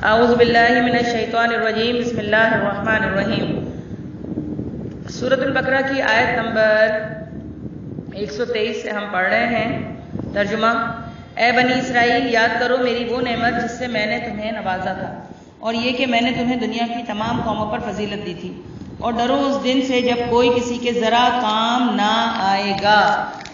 اعوذ باللہ من الشیطان الرجیم، بسم اللہ الرحمن الرحیم۔ سورۃ البقرہ کی آیت نمبر 123 سے ہم پڑھ رہے ہیں۔ ترجمہ: اے بنی اسرائیل، یاد کرو میری وہ نعمت جس سے میں نے تمہیں نوازا تھا، اور یہ کہ میں نے تمہیں دنیا کی تمام قوموں پر فضیلت دی تھی، اور ڈرو اس دن سے جب کوئی کسی کے ذرا کام نہ آئے گا،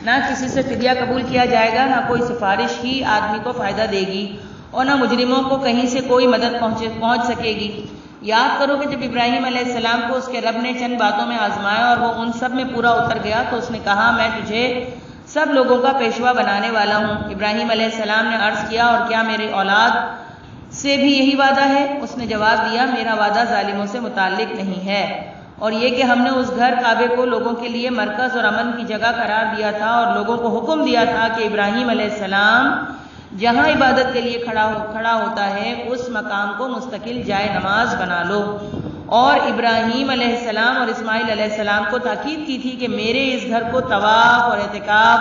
نہ کسی سے فدیہ قبول کیا جائے گا، نہ کوئی سفارش ہی آدمی کو فائدہ دے گی، اور نہ مجرموں کو کہیں سے کوئی مدد پہنچ سکے گی۔ یاد کرو کہ جب ابراہیم علیہ السلام کو اس کے رب نے چند باتوں میں آزمایا اور وہ ان سب میں پورا اتر گیا تو اس نے کہا، میں تجھے سب لوگوں کا پیشوا بنانے والا ہوں۔ ابراہیم علیہ السلام نے عرض کیا، اور کیا میرے اولاد سے بھی یہی وعدہ ہے؟ اس نے جواب دیا، میرا وعدہ ظالموں سے متعلق نہیں ہے، اور یہ کہ ہم نے اس گھر کعبے کو لوگوں کے لیے مرکز اور امن کی جگہ قرار دیا تھا، اور لوگوں کو حکم دیا تھا کہ ابراہیم علیہ السلام جہاں عبادت کے لیے کھڑا ہوتا ہے اس مقام کو مستقل جائے نماز بنا لو، اور ابراہیم علیہ السلام اور اسماعیل علیہ السلام کو تاکید کی تھی کہ میرے اس گھر کو طواف اور اعتکاف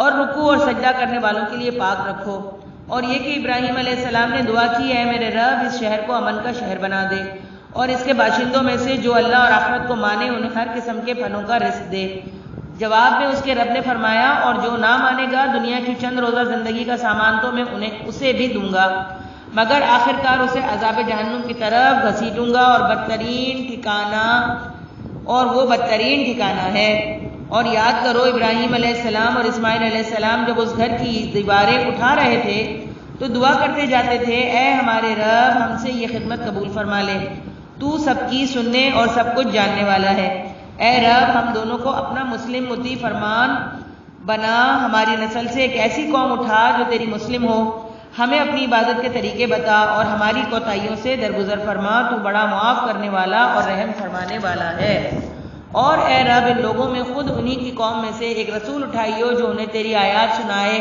اور رکوع اور سجدہ کرنے والوں کے لیے پاک رکھو، اور یہ کہ ابراہیم علیہ السلام نے دعا کی، اے میرے رب، اس شہر کو امن کا شہر بنا دے، اور اس کے باشندوں میں سے جو اللہ اور آخرت کو مانے انہیں ہر قسم کے پھلوں کا رزق دے۔ جواب میں اس کے رب نے فرمایا، اور جو نہ مانے گا دنیا کی چند روزہ زندگی کا سامان تو میں اسے بھی دوں گا، مگر آخر کار اسے عذاب جہنم کی طرف گھسیٹوں گا، اور وہ بدترین ٹھکانہ ہے۔ اور یاد کرو ابراہیم علیہ السلام اور اسماعیل علیہ السلام جب اس گھر کی دیواریں اٹھا رہے تھے تو دعا کرتے جاتے تھے، اے ہمارے رب، ہم سے یہ خدمت قبول فرما لے، تو سب کی سننے اور سب کچھ جاننے والا ہے۔ اے رب، ہم دونوں کو اپنا مسلم مطیع فرمان بنا، ہماری نسل سے ایک ایسی قوم اٹھا جو تیری مسلم ہو، ہمیں اپنی عبادت کے طریقے بتا، اور ہماری کوتاہیوں سے درگزر فرما، تو بڑا معاف کرنے والا اور رحم فرمانے والا ہے۔ اور اے رب، ان لوگوں میں خود انہی کی قوم میں سے ایک رسول اٹھائیو جو انہیں تیری آیات سنائے،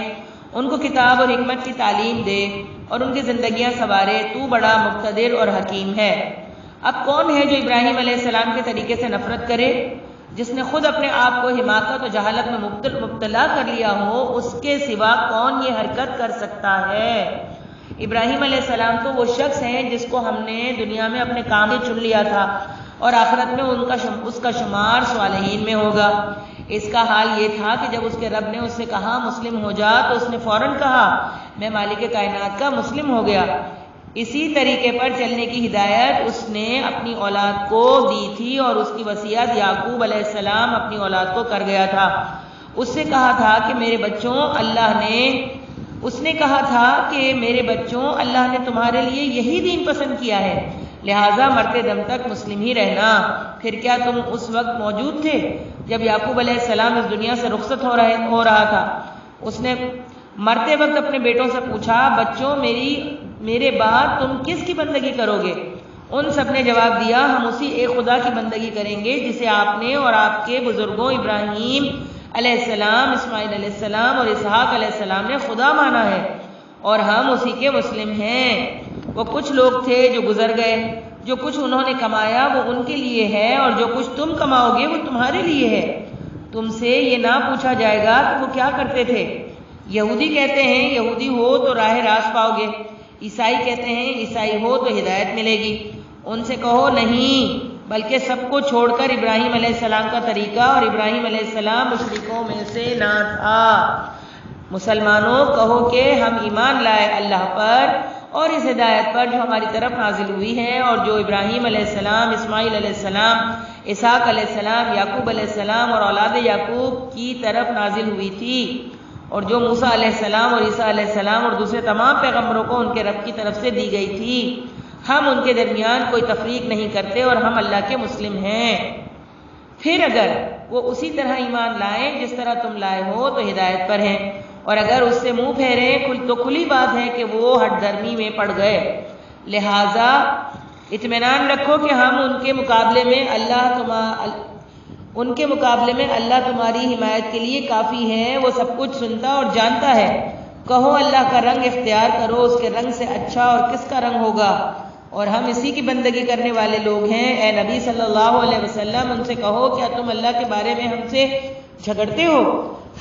ان کو کتاب اور حکمت کی تعلیم دے، اور ان کی زندگیاں سنوارے، تو بڑا مقتدر اور حکیم ہے۔ اب کون ہے جو ابراہیم علیہ السلام کے طریقے سے نفرت کرے؟ جس نے خود اپنے آپ کو حماقت اور جہالت میں مبتلا کر لیا ہو، اس کے سوا کون یہ حرکت کر سکتا ہے؟ ابراہیم علیہ السلام تو وہ شخص ہیں جس کو ہم نے دنیا میں اپنے کام میں چن لیا تھا، اور آخرت میں اس کا شمار صالحین میں ہوگا۔ اس کا حال یہ تھا کہ جب اس کے رب نے اس سے کہا مسلم ہو جا، تو اس نے فوراً کہا، میں مالک کائنات کا مسلم ہو گیا۔ اسی طریقے پر چلنے کی ہدایت اس نے اپنی اولاد کو دی تھی، اور اس کی وصیت یعقوب علیہ السلام اپنی اولاد کو کر گیا تھا۔ اس نے کہا تھا کہ میرے بچوں، اللہ نے تمہارے لیے یہی دین پسند کیا ہے، لہٰذا مرتے دم تک مسلم ہی رہنا۔ پھر کیا تم اس وقت موجود تھے جب یعقوب علیہ السلام اس دنیا سے رخصت ہو رہا تھا؟ اس نے مرتے وقت اپنے بیٹوں سے پوچھا، بچوں، میرے بعد تم کس کی بندگی کرو گے؟ ان سب نے جواب دیا، ہم اسی ایک خدا کی بندگی کریں گے جسے آپ نے اور آپ کے بزرگوں ابراہیم علیہ السلام، اسماعیل علیہ السلام اور اسحاق علیہ السلام نے خدا مانا ہے، اور ہم اسی کے مسلم ہیں۔ وہ کچھ لوگ تھے جو گزر گئے، جو کچھ انہوں نے کمایا وہ ان کے لیے ہے، اور جو کچھ تم کماؤ گے وہ تمہارے لیے ہے۔ تم سے یہ نہ پوچھا جائے گا کہ وہ کیا کرتے تھے۔ یہودی کہتے ہیں یہودی ہو تو راہ راست پاؤ گے، عیسائی کہتے ہیں عیسائی ہو تو ہدایت ملے گی۔ ان سے کہو نہیں، بلکہ سب کو چھوڑ کر ابراہیم علیہ السلام کا طریقہ اور ابراہیم علیہ السلام مشرکوں میں سے نہ تھا۔ مسلمانوں، کہو کہ ہم ایمان لائے اللہ پر اور اس ہدایت پر جو ہماری طرف نازل ہوئی ہے، اور جو ابراہیم علیہ السلام، اسماعیل علیہ السلام، اسحاق علیہ السلام، یعقوب علیہ السلام اور اولاد یعقوب کی طرف نازل ہوئی تھی، اور جو موسیٰ علیہ السلام اور عیسیٰ علیہ السلام اور دوسرے تمام پیغمبروں کو ان کے رب کی طرف سے دی گئی تھی۔ ہم ان کے درمیان کوئی تفریق نہیں کرتے، اور ہم اللہ کے مسلم ہیں۔ پھر اگر وہ اسی طرح ایمان لائیں جس طرح تم لائے ہو تو ہدایت پر ہیں، اور اگر اس سے منہ پھیریں تو کھلی بات ہے کہ وہ ہٹ درمی میں پڑ گئے۔ لہٰذا اطمینان رکھو کہ ہم ان کے مقابلے میں اللہ تمہاری حمایت کے لیے کافی ہے، وہ سب کچھ سنتا اور جانتا ہے۔ کہو اللہ کا رنگ اختیار کرو، اس کے رنگ سے اچھا اور کس کا رنگ ہوگا، اور ہم اسی کی بندگی کرنے والے لوگ ہیں۔ اے نبی صلی اللہ علیہ وسلم، ان سے کہو، کیا تم اللہ کے بارے میں ہم سے جھگڑتے ہو،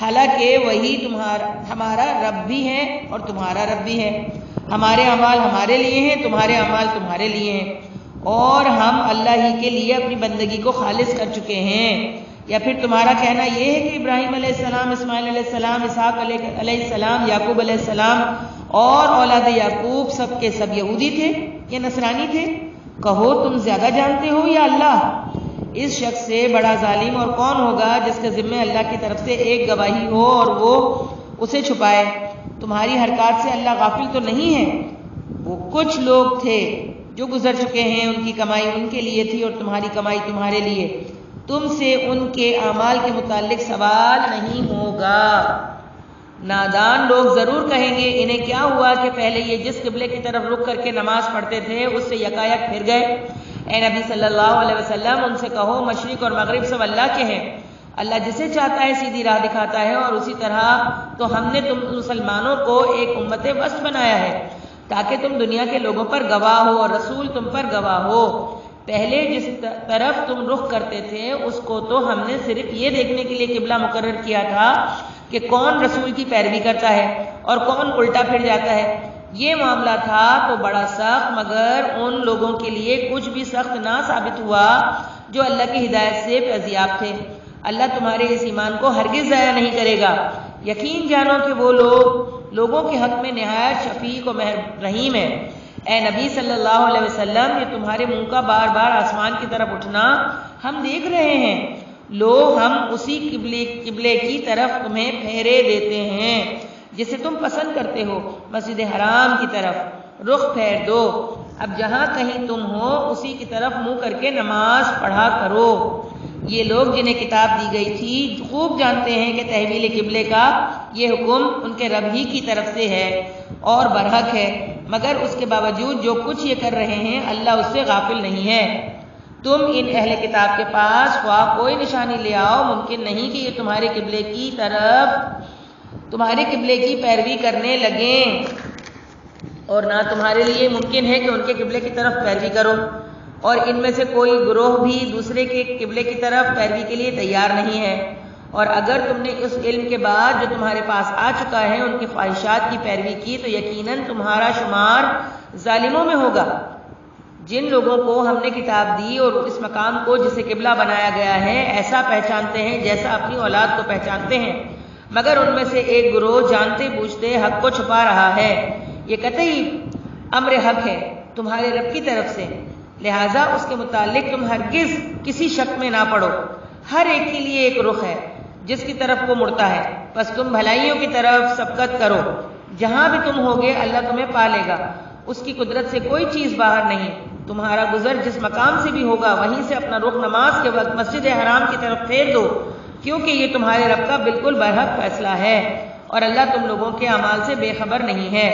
حالانکہ وہی ہمارا رب بھی ہے اور تمہارا رب بھی ہے۔ ہمارے اعمال ہمارے لیے ہیں، تمہارے اعمال تمہارے لیے ہیں، اور ہم اللہ ہی کے لیے اپنی بندگی کو خالص کر چکے ہیں۔ یا پھر تمہارا کہنا یہ ہے کہ ابراہیم علیہ السلام، اسماعیل علیہ السلام، اسحاق علیہ السلام، یعقوب علیہ السلام اور اولاد یعقوب سب کے سب یہودی تھے یا نصرانی تھے؟ کہو تم زیادہ جانتے ہو یا اللہ؟ اس شخص سے بڑا ظالم اور کون ہوگا جس کے ذمہ اللہ کی طرف سے ایک گواہی ہو اور وہ اسے چھپائے؟ تمہاری حرکات سے اللہ غافل تو نہیں ہے۔ وہ کچھ لوگ تھے جو گزر چکے ہیں، ان کی کمائی ان کے لیے تھی اور تمہاری کمائی تمہارے لیے، تم سے ان کے اعمال کے متعلق سوال نہیں ہوگا۔ نادان لوگ ضرور کہیں گے انہیں کیا ہوا کہ پہلے یہ جس قبلے کی طرف رخ کر کے نماز پڑھتے تھے اس سے یکایک پھر گئے۔ اے نبی صلی اللہ علیہ وسلم ان سے کہو مشرق اور مغرب سب اللہ کے ہیں، اللہ جسے چاہتا ہے سیدھی راہ دکھاتا ہے، اور اسی طرح تو ہم نے تم مسلمانوں کو ایک امت وسط بنایا ہے تاکہ تم دنیا کے لوگوں پر گواہ ہو اور رسول تم پر گواہ ہو۔ پہلے جس طرف تم رخ کرتے تھے اس کو تو ہم نے صرف یہ دیکھنے کے لیے قبلہ مقرر کیا تھا کہ کون رسول کی پیروی کرتا ہے اور کون الٹا پھر جاتا ہے۔ یہ معاملہ تھا تو بڑا سخت، مگر ان لوگوں کے لیے کچھ بھی سخت نہ ثابت ہوا جو اللہ کی ہدایت سے فیضیاب تھے۔ اللہ تمہارے اس ایمان کو ہرگز ضائع نہیں کرے گا۔ یقین جانو کہ وہ لوگوں کے حق میں نہایت شفیق و رحیم ہے۔ اے نبی صلی اللہ علیہ وسلم، یہ تمہارے منہ کا بار بار آسمان کی طرف اٹھنا ہم دیکھ رہے ہیں۔ لو ہم اسی قبلے کی طرف تمہیں پھیرے دیتے ہیں جسے تم پسند کرتے ہو، مسجد حرام کی طرف رخ پھیر دو۔ اب جہاں کہیں تم ہو اسی کی طرف منہ کر کے نماز پڑھا کرو۔ یہ لوگ جنہیں کتاب دی گئی تھی خوب جانتے ہیں کہ تحویل قبلے کا یہ حکم ان کے رب ہی کی طرف سے ہے اور برحق ہے، مگر اس کے باوجود جو کچھ یہ کر رہے ہیں اللہ اس سے غافل نہیں ہے۔ تم ان اہل کتاب کے پاس خواہ کوئی نشانی لے آؤ، ممکن نہیں کہ یہ تمہارے قبلے کی پیروی کرنے لگیں، اور نہ تمہارے لیے ممکن ہے کہ ان کے قبلے کی طرف پیروی کرو، اور ان میں سے کوئی گروہ بھی دوسرے کے قبلے کی طرف پیروی کے لیے تیار نہیں ہے۔ اور اگر تم نے اس علم کے بعد جو تمہارے پاس آ چکا ہے ان کی خواہشات کی پیروی کی تو یقیناً تمہارا شمار ظالموں میں ہوگا۔ جن لوگوں کو ہم نے کتاب دی اور اس مقام کو جسے قبلہ بنایا گیا ہے ایسا پہچانتے ہیں جیسا اپنی اولاد کو پہچانتے ہیں، مگر ان میں سے ایک گروہ جانتے بوجھتے حق کو چھپا رہا ہے۔ یہ قطعی امر حق ہے تمہارے رب کی طرف سے، لہٰذا اس کے متعلق تم ہرگز کسی شک میں نہ پڑو۔ ہر ایک کے لیے ایک رخ ہے جس کی طرف وہ مڑتا ہے، بس تم بھلائیوں کی طرف سبقت کرو۔ جہاں بھی تم ہوگے اللہ تمہیں پا لے گا، اس کی قدرت سے کوئی چیز باہر نہیں۔ تمہارا گزر جس مقام سے بھی ہوگا وہیں سے اپنا رخ نماز کے وقت مسجد حرام کی طرف پھیر دو، کیونکہ یہ تمہارے رب کا بالکل برحق فیصلہ ہے، اور اللہ تم لوگوں کے اعمال سے بے خبر نہیں ہے۔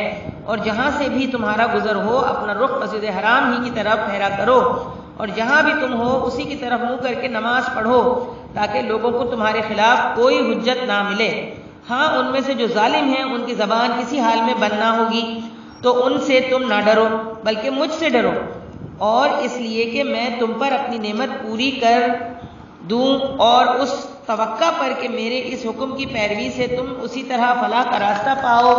اور جہاں سے بھی تمہارا گزر ہو اپنا رخ مسجد حرام ہی کی طرف پھیرا کرو، اور جہاں بھی تم ہو اسی کی طرف منہ کر کے نماز پڑھو تاکہ لوگوں کو تمہارے خلاف کوئی حجت نہ ملے۔ ہاں ان میں سے جو ظالم ہیں ان کی زبان کسی حال میں بند نہ ہوگی، تو ان سے تم نہ ڈرو بلکہ مجھ سے ڈرو، اور اس لیے کہ میں تم پر اپنی نعمت پوری کر دوں، اور اس توقع پر کہ میرے اس حکم کی پیروی سے تم اسی طرح فلاح کا راستہ پاؤ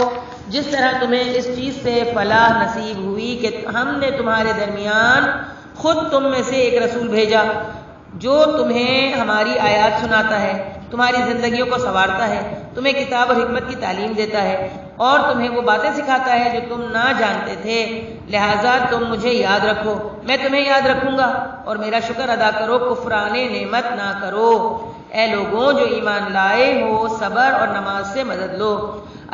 جس طرح تمہیں اس چیز سے فلاح نصیب ہوئی کہ ہم نے تمہارے درمیان خود تم میں سے ایک رسول بھیجا جو تمہیں ہماری آیات سناتا ہے، تمہاری زندگیوں کو سنوارتا ہے، تمہیں کتاب اور حکمت کی تعلیم دیتا ہے، اور تمہیں وہ باتیں سکھاتا ہے جو تم نہ جانتے تھے۔ لہٰذا تم مجھے یاد رکھو، میں تمہیں یاد رکھوں گا، اور میرا شکر ادا کرو، کفران نعمت نہ کرو۔ اے لوگوں جو ایمان لائے ہو، صبر اور نماز سے مدد لو،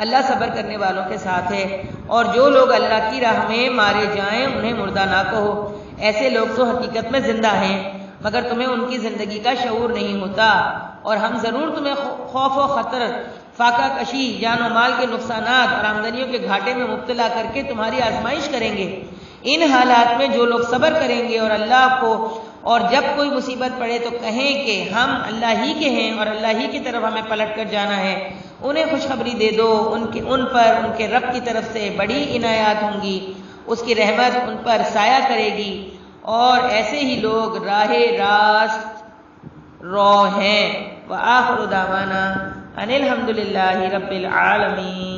اللہ صبر کرنے والوں کے ساتھ ہے۔ اور جو لوگ اللہ کی راہ میں مارے جائیں انہیں مردہ نہ کہو، ایسے لوگ تو حقیقت میں زندہ ہیں مگر تمہیں ان کی زندگی کا شعور نہیں ہوتا۔ اور ہم ضرور تمہیں خوف و خطر، فاقہ کشی، جان و مال کے نقصانات اور آمدنیوں کے گھاٹے میں مبتلا کر کے تمہاری آزمائش کریں گے۔ ان حالات میں جو لوگ صبر کریں گے اور اللہ کو، اور جب کوئی مصیبت پڑے تو کہیں کہ ہم اللہ ہی کے ہیں اور اللہ ہی کی طرف ہمیں پلٹ کر جانا ہے، انہیں خوشخبری دے دو، ان پر ان کے رب کی طرف سے بڑی عنایات ہوں گی، اس کی رحمت ان پر سایہ کرے گی، اور ایسے ہی لوگ راہ راست رو ہیں۔ وآخر دعوانا ان الحمد للہ رب العالمین۔